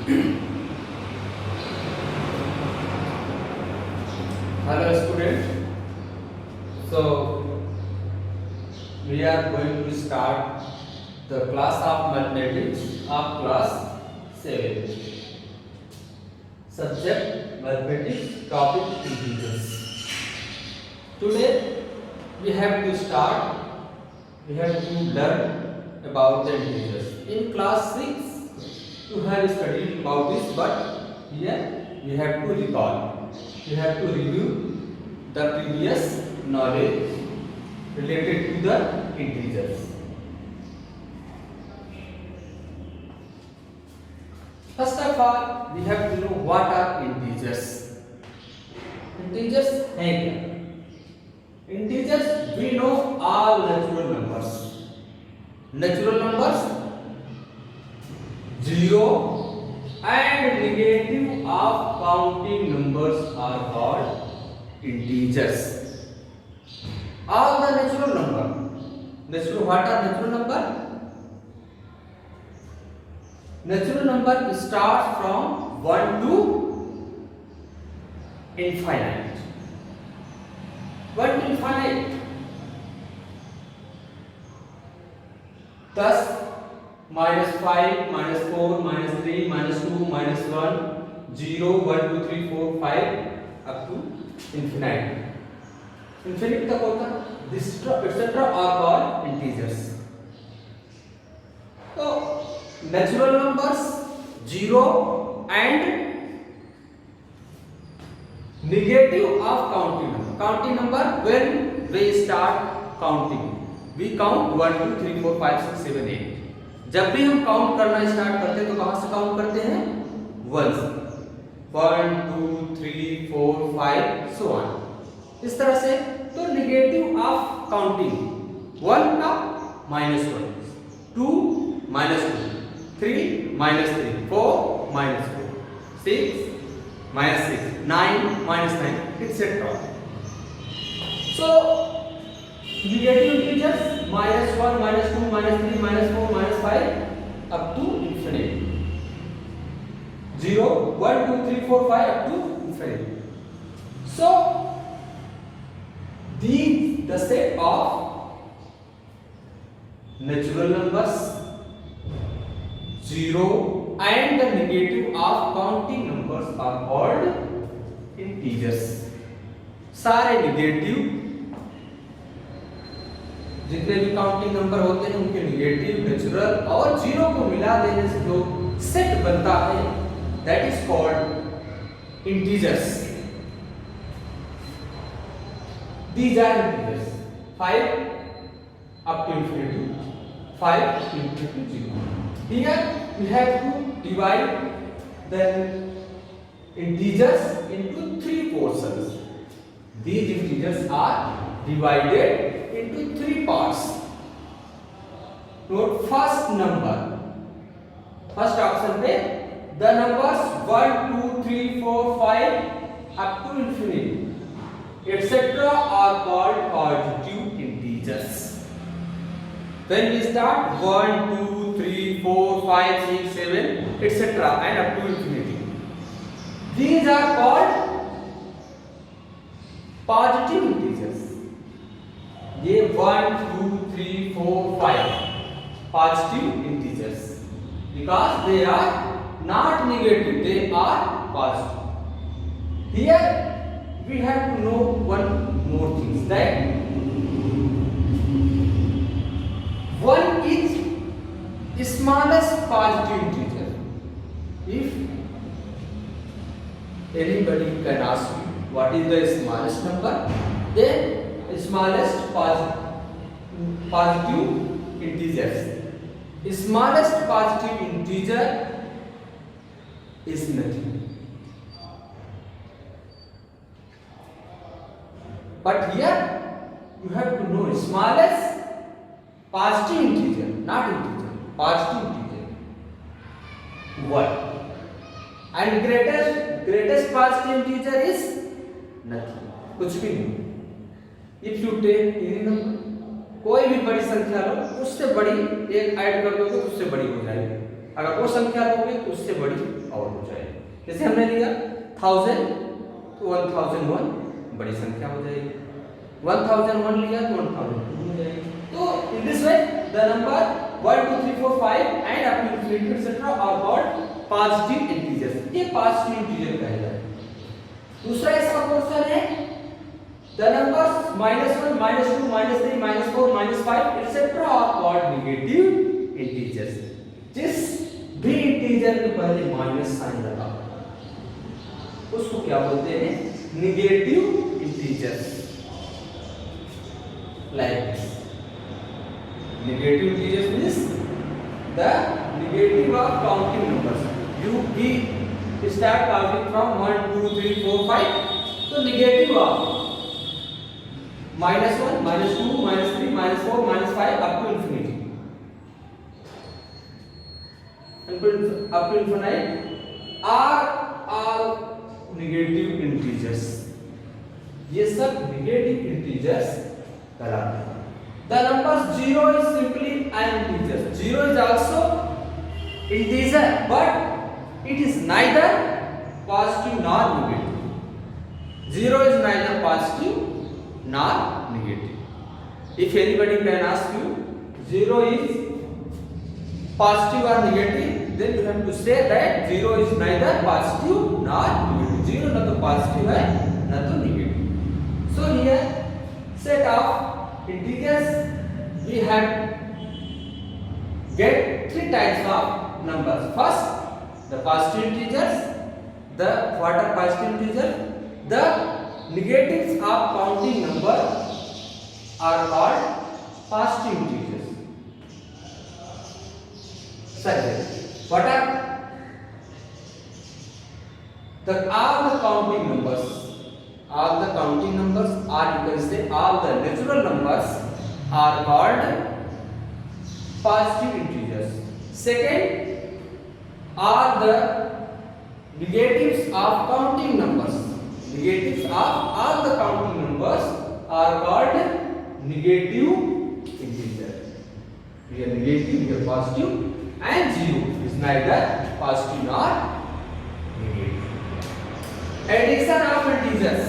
Hello student. So we are going to start the class of mathematics of class 7. Subject mathematics, topic integers. Today we have to start. We have to learn about the integers. In class 6 you have studied about this, but here we have to recall. We have to review the previous knowledge related to the integers. First of all, we have to know what are integers. Integers हैं क्या? Integers we know all natural numbers. Natural numbers 0 and negative of counting numbers are called integers. All the natural number. Natural, what are natural number? Natural number starts from 1 to infinite. 1 to infinite. Thus, -5, -4, -3, -2, -1, 0, 1, 2, 3, 4, 5 up to infinite. Infinite तक होता है. This etc. are called integers. तो natural numbers 0 and negative of counting number. Counting number when we start counting. We count 1, 2, 3, 4, 5, 6, 7, 8. जब भी हम count करना start करते हैं तो कहां से काउंट करते हैं? 1 से. 1, 2, 3, 4, 5 so on. इस तरह से. तो नेगेटिव ऑफ काउंटिंग 1 का -1, 2 -2, 3 -3, 4 -4, 6 -6, 9 -9, etc. So negative integers -1, -2, -3, -4, -5 up to infinite. 0, 1, 2, 3, 4, 5 up to infinite. So these the set of natural numbers 0 and the negative of counting numbers are called integers. सारे negative जितने भी counting number होते हैं उनके negative, natural और zero को मिला देने से जो सेट बनता है that is called integers. These are integers 5 up to infinity, 5 to infinity 0. Here we have to divide the integers into 3 portions. These integers are divided into 3 parts. Note first number. First option पे the numbers 1, 2, 3, 4, 5 up to infinity etc. are called positive integers. When we start 1, 2, 3, 4, 5, 6, 7 etc. and up to infinity, these are called positive integers. ये 1, 2, 3, 4, 5 positive integers because they are not negative, they are positive. Here we have to know one more thing, that 1 is smallest positive integer. If anybody can ask you what is the smallest number, then smallest positive integers. Smallest positive integer is nothing. But here you have to know smallest positive integer, not integer, positive integer 1, and greatest positive integer is nothing, कुछ भी नहीं. If you take any number, कोई भी बड़ी संख्या लो, उससे बड़ी एक ऐड कर दोगे तो उससे बड़ी हो जाएगी. अगर वो संख्या लोगे तो उससे बड़ी और हो जाएगी। जैसे हमने लिया 1000 तो 1001 बड़ी संख्या हो जाएगी, 1001 लिया तो 1002 हो जाएगी। तो in this way the number 1 2 3 4 5 and up to infinity etcetera are called positive integers. ये पॉजिटिव इंटीजर कहलाता है। दूसरा इसका क्वेश्चन है the numbers -1 -2 -3 -4 -5 etc are called negative integers। जिस भी इंटीजर के पहले माइनस साइन लगा उसको क्या बोलते हैं? Negative integers. Like this negative integers means the negative of counting numbers। we start counting from 1 2 3 4 5 तो negative of -1 -2 -3 -4 -5 up to infinity, up to infinite are all negative integers। ये सब negative integers कहलाते हैं। The number 0 is simply an integer। 0 is also integer but it is neither positive nor negative। 0 is neither positive nor negative। If anybody can ask you 0 is positive or negative, then you have to say that 0 is neither positive nor negative। 0 ना तो positive है ना तो negative। So here set of integers we have get three types of numbers। First the positive integers, the what are positive integers? The negatives of counting number are called positive integers। Second, what are all the counting numbers? All the counting numbers, or you can say all the natural numbers are called positive integers। Second, are the negatives of counting numbers। Negatives of all the counting numbers are called negative integer। Here negative, here positive, and 0 is neither positive nor negative। Addition of integers,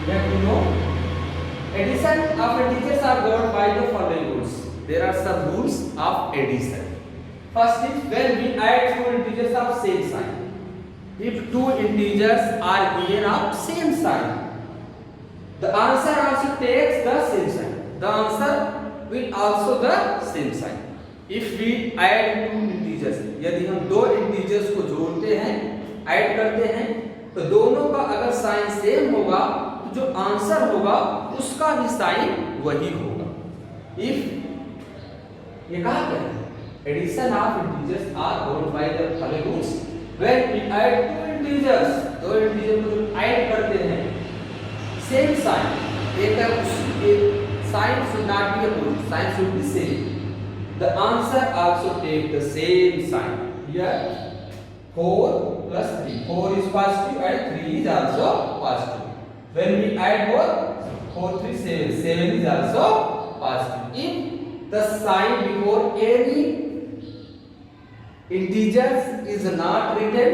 you have to know addition of integers are governed by the following rules। There are some rules of addition। First is when we add two integers of same sign। If two integers are given of same sign, the answer also takes the same sign। The answer will also the same sign। If we add two integers, यदि हम दो integers को जोड़ते हैं, add करते हैं, तो दोनों का अगर साइन सेम होगा तो जो आंसर होगा उसका भी साइन वही होगा। If ये कहा गया है addition of integers are governed by the following rules। When we add two integers, दो इंटीजर को जो ऐड करते हैं सेम साइन, एक sign should not be opposite, sign should be same। The answer also take the same sign। Here 4 plus 3, 4 is positive and 3 is also positive। When we add 4 3 7, 7 is also positive। If the sign before any integers is not written,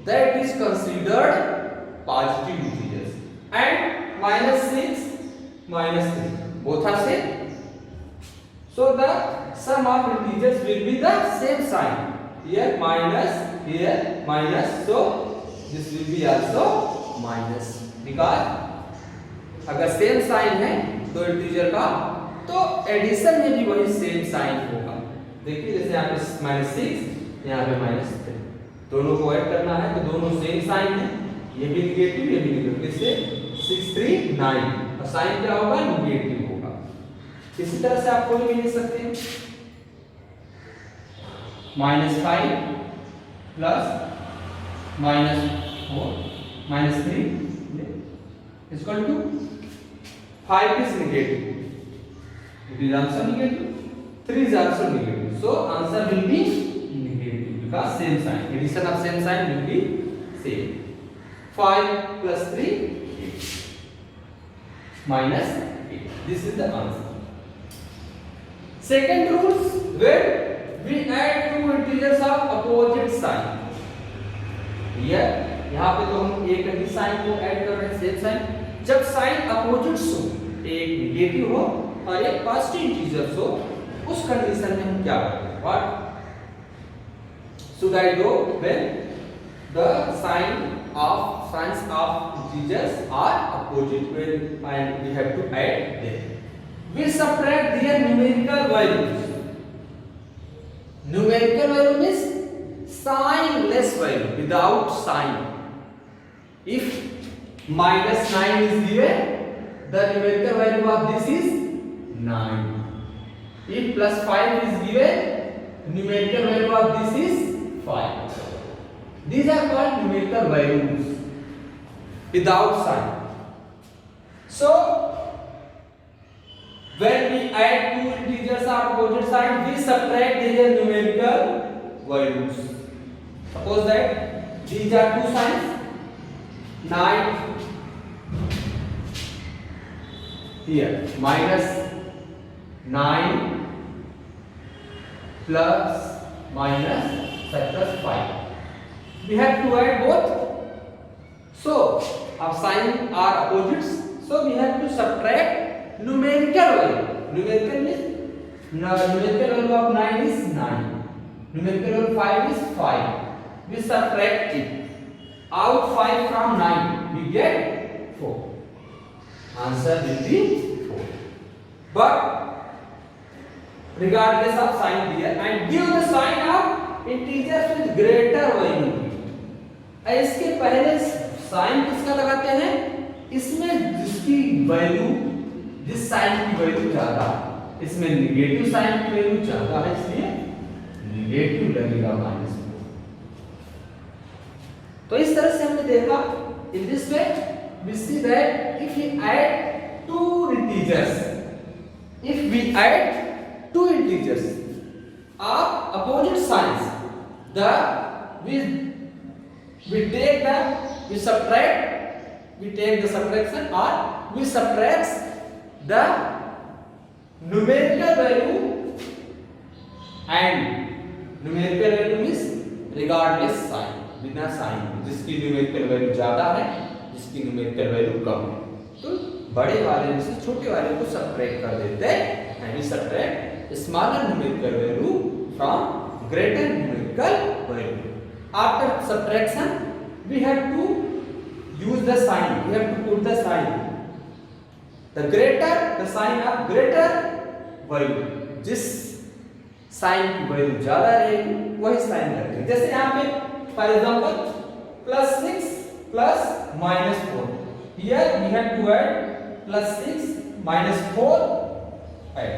that is considered positive integers। And -6 -3 both are same, so the sum of integers will be the same sign। Here minus, here minus, so this will be also minus। because अगर same sign है दो integer का तो addition में भी वही same sign होगा। देखिए जैसे यहाँ पे -6, यहाँ पे -3, दोनों को ऐड करना है तो दोनों सेम साइन है, ये भी नेगेटिव ये भी नेगेटिव, इससे 6 3 9 और साइन क्या होगा? नेगेटिव होगा। इसी तरह से आप कोई भी लिख सकते हैं -5 plus -4 -3 is equal to 5 is negative, it is also negative, 3 is also negative, so answer will be negative because same sign, addition of same sign will be same। 5 plus 3 8 minus 8, this is the answer। Second rules, when we add two integers of opposite sign, clear. यहाँ पे तो हम एक ही sign को add कर रहे हैं, same sign. जब साइन अपोजिट्स हो, एक नेगेटिव हो और एक पॉजिटिव इंटीजर्स हो, उस कंडीशन में हम क्या करेंगे? What should I do when the signs of integers are opposite, when and we have to add them? We subtract their numerical values. Numerical value means signless value, without sign. If minus 9 is given, the numerical value of this is 9. If plus 5 is given, numerical value of this is 5. These are called numerical values without sign. So when we add two integers on opposite side, we subtract their numerical values. Suppose that these are two signs, 9 here, minus 9 plus minus plus 5. We have to add both. So our sign are opposites, so we have to subtract numerical value. Numerical means numerical value of 9 is 9. Numerical value of 5 is 5. We subtract it. Out 5 from 9, we get 4. Answer will be 4. But regardless of sign here, and give the sign of integers with greater value. इसके पहले sign किसका लगाते हैं? इसमें जिसकी value, जिस sign की value ज्यादा, इसमें नेगेटिव साइन की वैल्यू ज्यादा है, इसलिए नेगेटिव लगेगा माइनस। तो इस तरह से हमने देखा, in this way we see that if we add two integers, if we add two integers of opposite signs, we take the subtraction, or we subtract the numerical value, and numerical value means regardless sign, बिना sign, जिसकी numerical value ज्यादा है, जिसकी numerical value कम है, तो बड़े वाले में से छोटे वाले को subtract कर देते हैं, and we subtract smaller numerical value from greater numerical value. After subtraction, we have to use the sign. We have to put the sign. The sign of greater value. जिस sign की value ज्यादा रहेगी, वही sign रखेंगे. जैसे यहाँ पे, for example, +6 plus -4. Here we have to add +6 -4. Add.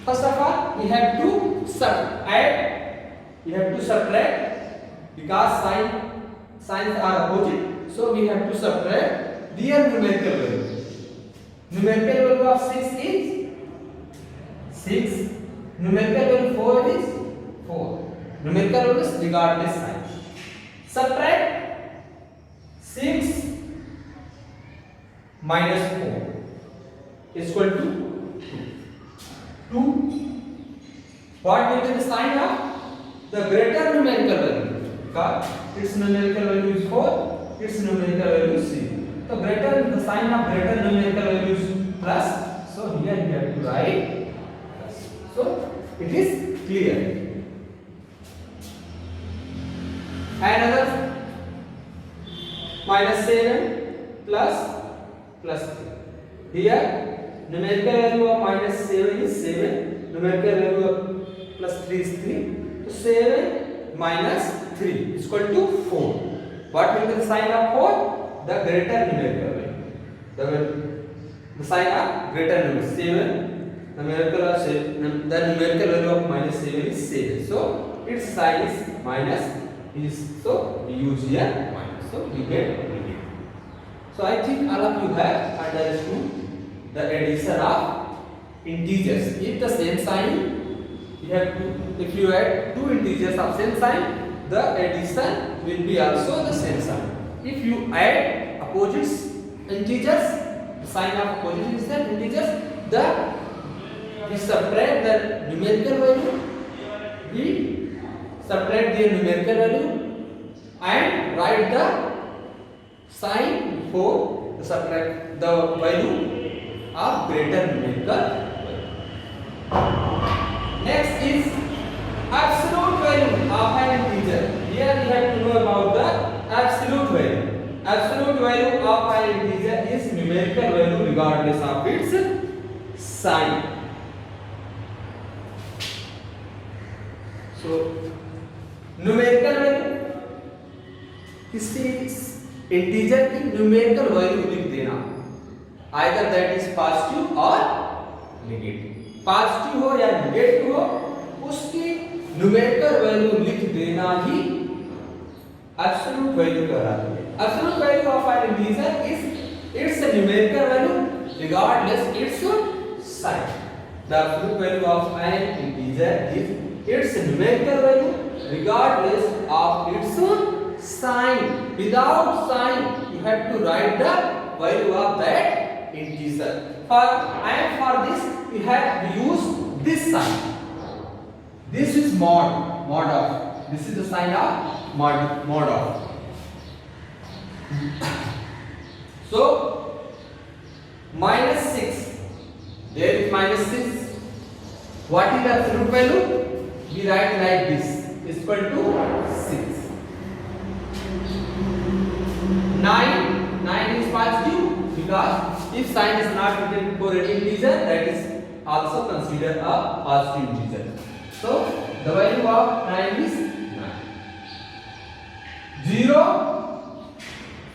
First of all, we have to subtract, because signs are opposite, so we have to subtract their numerical value. Numerical value of 6 is 6. Numerical value 4 is 4. Numerical value is regardless sign. Subtract 6 minus 4 is equal to 2. What will be the sign of the greater numerical value? Because its numerical value is 4, its numerical value is 3. So the sign of greater numerical value is plus. So here we have to write plus. So it is clear. Another -7 plus 3. Here numerical value of -7 is 7. Numerical value of +3 is 3. So 7 minus 3 is equal to 4. What will be the sign of 4? The greater numerical value. The sign of greater number 7. The numerical value of -7 is 7. So its sign is minus. So we use here minus. So we get negative. So I think all of you have understood the addition of integers. If the same sign, if you add two integers of same sign, the addition will be also the same sign. If you add opposite integers, the sign of opposite integers, we subtract the numerical value, we subtract their numerical value, and write the sign for the subtract the value of greater numerical value. Next is absolute value of an integer. Here we have to know about the absolute value. Absolute value of an integer is numerical value regardless of its sign. So numerical value किसी integer की numerical value लिख देना, either that is positive और negative, positive हो या negative हो उसकी numerical value लिख देना ही एब्सोल्यूट वैल्यू कहलाती है. Absolute value of an integer is its numerical value regardless its sign. The absolute value of an integer is its numerical value regardless of its sign. Without sign you have to write the value of that integer. For this you have to use this sign. This is mod of. This is the sign of mod of. So -6, there is -6. What is the absolute value? We write like this is equal to 6. 9 is positive because if sign is not written for any integer, that is also considered a positive integer. So the value of 9 is 9. 0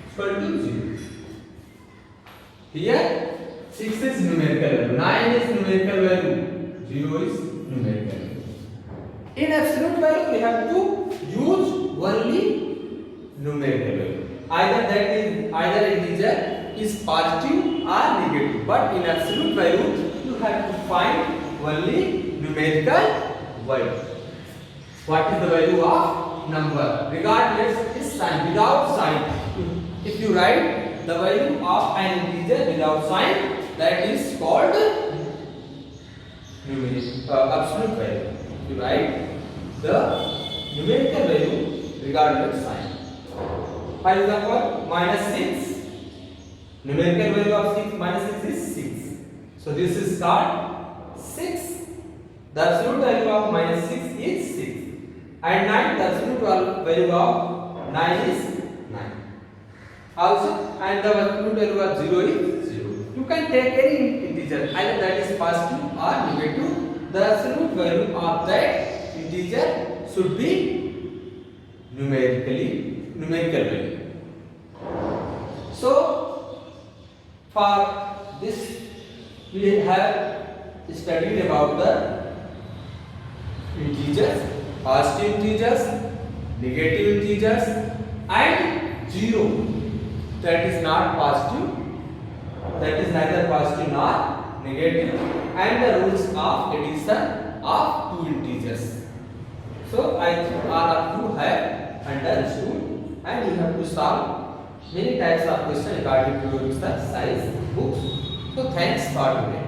equal to 0. Here 6 is numerical value, 9 is numerical value, 0 is numerical value. In absolute value we have to use only numerical value. Either integer is positive or negative, but in absolute value you have to find only numerical value. What is the value of number regardless its sign? Without sign, if you write the value of an integer without sign, that is called absolute value. You write the numerical value regardless sign. For example, -6, numerical value of 6 -6 is 6. So this is called 6. The absolute value of -6 is 6. And 9, the absolute value of 9 is 9. Also, and the absolute value of 0 is 0. You can take any integer, either that is positive or negative. The absolute value of that integer should be numerical value. So for this we have studied about the integers, positive integers, negative integers and 0 that is not positive, that is neither positive nor negative, and the rules of addition of two integers. So I think all of you have understood, and you have to solve many types of questions regarding to your exercise books. So thanks for today.